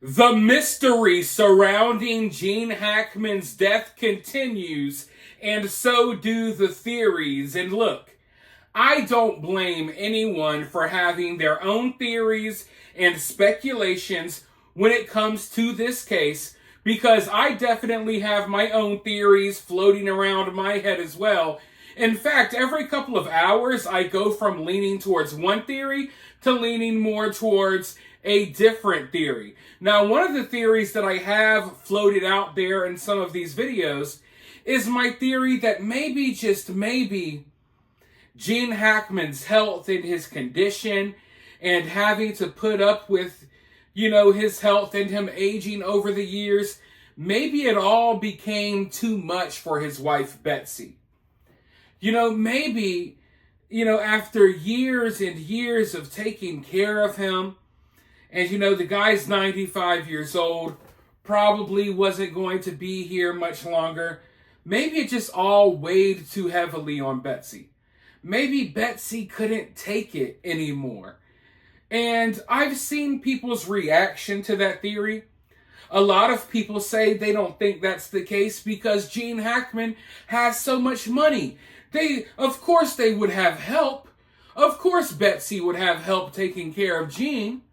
The mystery surrounding Gene Hackman's death continues, and so do the theories. And look, I don't blame anyone for having their own theories and speculations when it comes to this case, because I definitely have my own theories floating around my head as well. In fact, every couple of hours, I go from leaning towards one theory to leaning more towards a different theory. Now, one of the theories that I have floated out there in some of these videos is my theory that maybe, just maybe, Gene Hackman's health and his condition and having to put up with, his health and him aging over the years, maybe it all became too much for his wife, Betsy. Maybe, after years and years of taking care of him, and, the guy's 95 years old, probably wasn't going to be here much longer. Maybe it just all weighed too heavily on Betsy. Maybe Betsy couldn't take it anymore. And I've seen people's reaction to that theory. A lot of people say they don't think that's the case because Gene Hackman has so much money. Of course they would have help. Of course Betsy would have help taking care of Gene.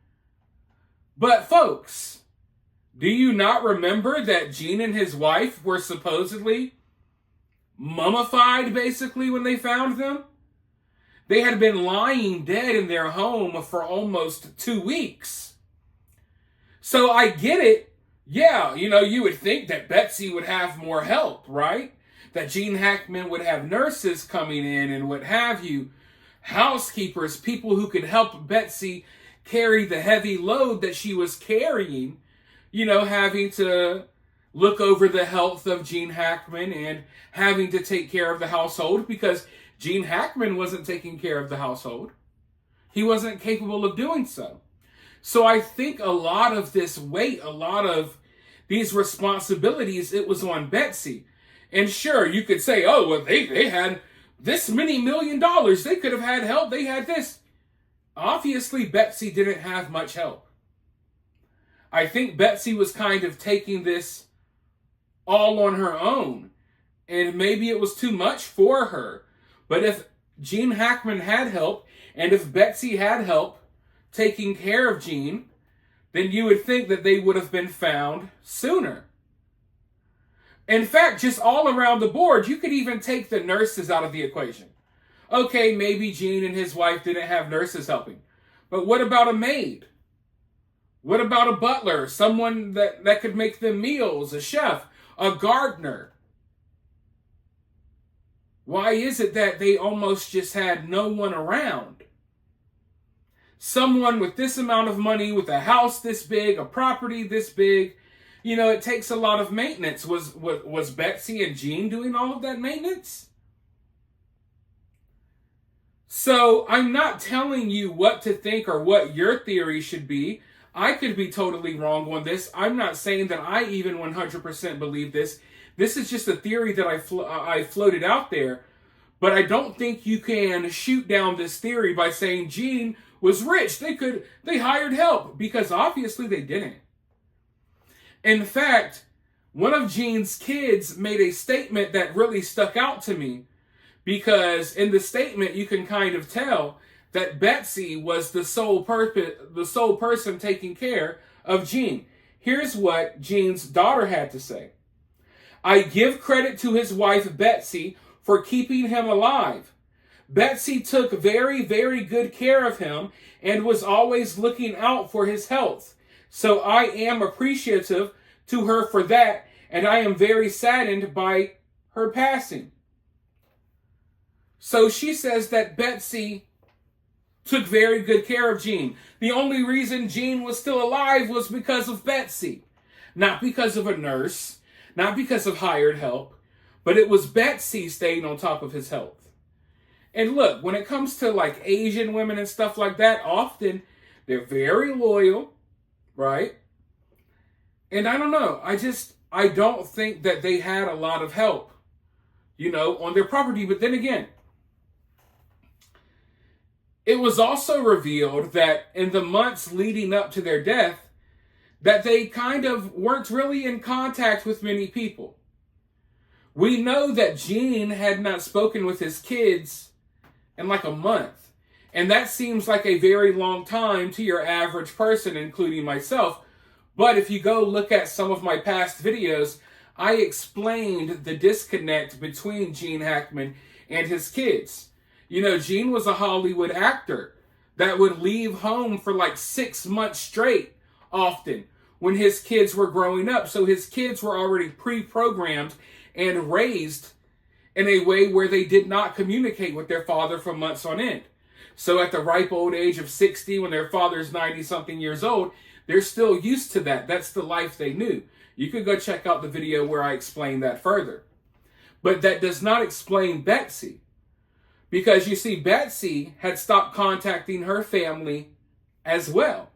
But folks, do you not remember that Gene and his wife were supposedly mummified, basically, when they found them? They had been lying dead in their home for almost 2 weeks. So I get it. Yeah, you would think that Betsy would have more help, right? That Gene Hackman would have nurses coming in and what have you, housekeepers, people who could help Betsy carry the heavy load that she was carrying, having to look over the health of Gene Hackman and having to take care of the household because Gene Hackman wasn't taking care of the household. He wasn't capable of doing so. So I think a lot of this weight, a lot of these responsibilities, it was on Betsy. And sure, you could say, oh, well, they had this many $1 million. They could have had help. They had this. Obviously, Betsy didn't have much help. I think Betsy was kind of taking this all on her own. And maybe it was too much for her. But if Gene Hackman had help, and if Betsy had help taking care of Gene, then you would think that they would have been found sooner. In fact, just all around the board, you could even take the nurses out of the equation. Okay, maybe Gene and his wife didn't have nurses helping. But what about a maid? What about a butler? Someone that could make them meals, a chef, a gardener? Why is it that they almost just had no one around? Someone with this amount of money, with a house this big, a property this big, it takes a lot of maintenance. Was Betsy and Gene doing all of that maintenance? So I'm not telling you what to think or what your theory should be. I could be totally wrong on this. I'm not saying that I even 100% believe this. This is just a theory that I floated out there. But I don't think you can shoot down this theory by saying Gene was rich. They hired help, because obviously they didn't. In fact, one of Gene's kids made a statement that really stuck out to me, because in the statement you can kind of tell that Betsy was the sole person taking care of Gene. Here's what Gene's daughter had to say. I give credit to his wife Betsy for keeping him alive. Betsy took very, very good care of him and was always looking out for his health. So I am appreciative to her for that, and I am very saddened by her passing. So she says that Betsy took very good care of Gene. The only reason Gene was still alive was because of Betsy. Not because of a nurse, not because of hired help, but it was Betsy staying on top of his health. And look, when it comes to like Asian women and stuff like that, often they're very loyal, right? And I don't know, I don't think that they had a lot of help, on their property. But then again, it was also revealed that in the months leading up to their death, that they kind of weren't really in contact with many people. We know that Gene had not spoken with his kids in like a month. And that seems like a very long time to your average person, including myself. But if you go look at some of my past videos, I explained the disconnect between Gene Hackman and his kids. You know, Gene was a Hollywood actor that would leave home for like 6 months straight often when his kids were growing up. So his kids were already pre-programmed and raised in a way where they did not communicate with their father for months on end. So at the ripe old age of 60, when their father's 90-something years old, they're still used to that. That's the life they knew. You could go check out the video where I explain that further. But that does not explain Betsy. Because you see, Betsy had stopped contacting her family as well.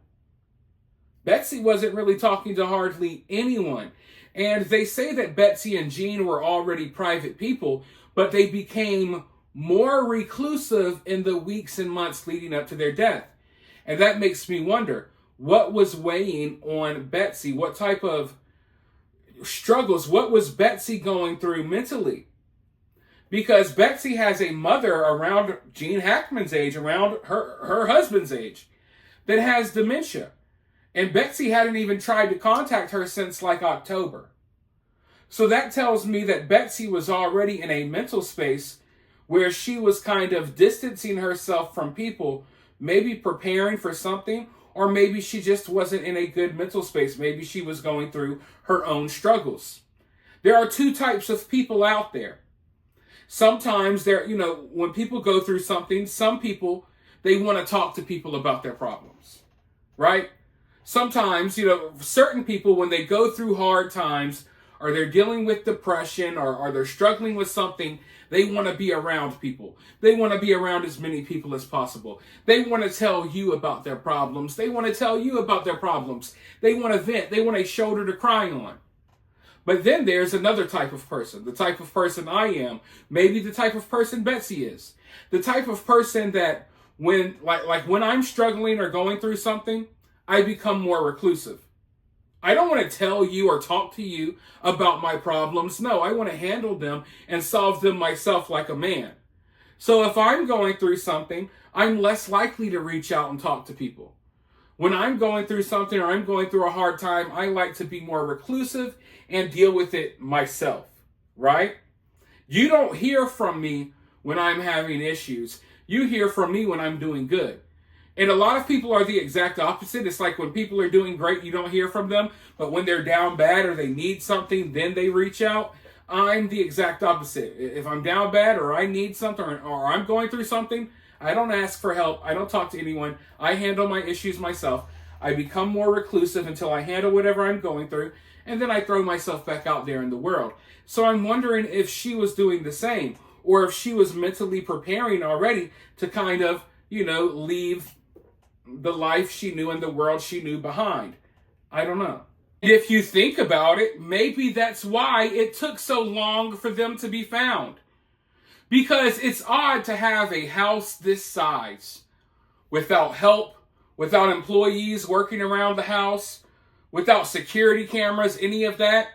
Betsy wasn't really talking to hardly anyone. And they say that Betsy and Gene were already private people, but they became more reclusive in the weeks and months leading up to their death. And that makes me wonder, what was weighing on Betsy? What type of struggles? What was Betsy going through mentally? Because Betsy has a mother around Gene Hackman's age, around her husband's age, that has dementia. And Betsy hadn't even tried to contact her since like October. So that tells me that Betsy was already in a mental space where she was kind of distancing herself from people, maybe preparing for something, or maybe she just wasn't in a good mental space. Maybe she was going through her own struggles. There are two types of people out there. Sometimes when people go through something, some people, they want to talk to people about their problems, right? Sometimes, certain people, when they go through hard times, or they're dealing with depression, or they're struggling with something, they want to be around people. They want to be around as many people as possible. They want to tell you about their problems. They want to tell you about their problems. They want to vent. They want a shoulder to cry on. But then there's another type of person, the type of person I am, maybe the type of person Betsy is. The type of person that when I'm struggling or going through something, I become more reclusive. I don't want to tell you or talk to you about my problems. No, I want to handle them and solve them myself like a man. So if I'm going through something, I'm less likely to reach out and talk to people. When I'm going through something or I'm going through a hard time, I like to be more reclusive and deal with it myself, right? You don't hear from me when I'm having issues. You hear from me when I'm doing good. And a lot of people are the exact opposite. It's like when people are doing great, you don't hear from them. But when they're down bad or they need something, then they reach out. I'm the exact opposite. If I'm down bad or I need something or I'm going through something, I don't ask for help. I don't talk to anyone. I handle my issues myself. I become more reclusive until I handle whatever I'm going through. And then I throw myself back out there in the world. So I'm wondering if she was doing the same, or if she was mentally preparing already to kind of, leave the life she knew and the world she knew behind. I don't know. If you think about it, maybe that's why it took so long for them to be found. Because it's odd to have a house this size without help, without employees working around the house, without security cameras, any of that.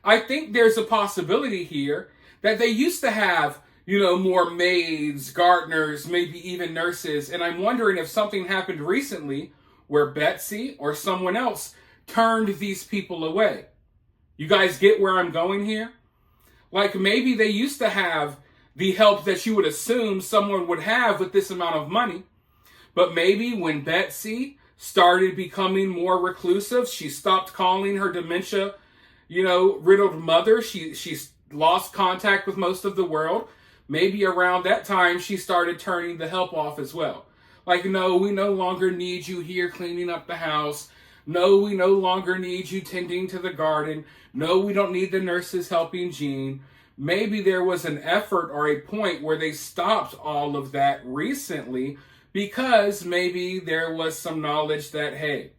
I think there's a possibility here that they used to have more maids, gardeners, maybe even nurses. And I'm wondering if something happened recently where Betsy or someone else turned these people away. You guys get where I'm going here? Like maybe they used to have the help that you would assume someone would have with this amount of money. But maybe when Betsy started becoming more reclusive, she stopped calling her dementia, riddled mother. She lost contact with most of the world. Maybe around that time, she started turning the help off as well. Like, no, we no longer need you here cleaning up the house. No, we no longer need you tending to the garden. No, we don't need the nurses helping Gene. Maybe there was an effort or a point where they stopped all of that recently because maybe there was some knowledge that, hey,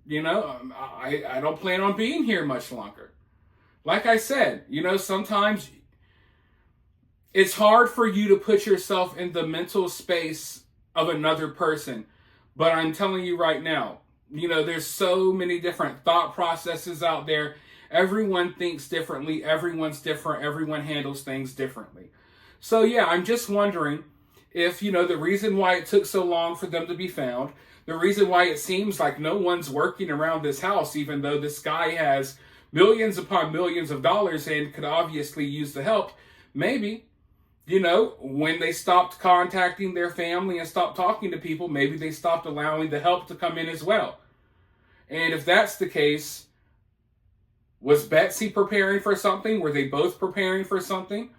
I don't plan on being here much longer. Like I said, sometimes it's hard for you to put yourself in the mental space of another person. But I'm telling you right now, You know, there's so many different thought processes out there. Everyone thinks differently. Everyone's different. Everyone handles things differently. So yeah, I'm just wondering if, you know, the reason why it took so long for them to be found, the reason why it seems like no one's working around this house, even though this guy has millions upon millions of dollars and could obviously use the help, maybe, you know, when they stopped contacting their family and stopped talking to people, maybe they stopped allowing the help to come in as well. And if that's the case, was Betsy preparing for something? Were they both preparing for something?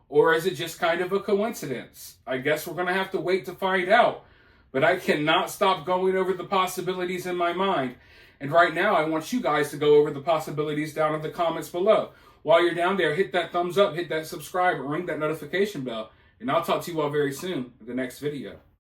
Or is it just kind of a coincidence? I guess we're going to have to wait to find out. But I cannot stop going over the possibilities in my mind. And right now, I want you guys to go over the possibilities down in the comments below. While you're down there, hit that thumbs up, hit that subscribe, and ring that notification bell. And I'll talk to you all very soon in the next video.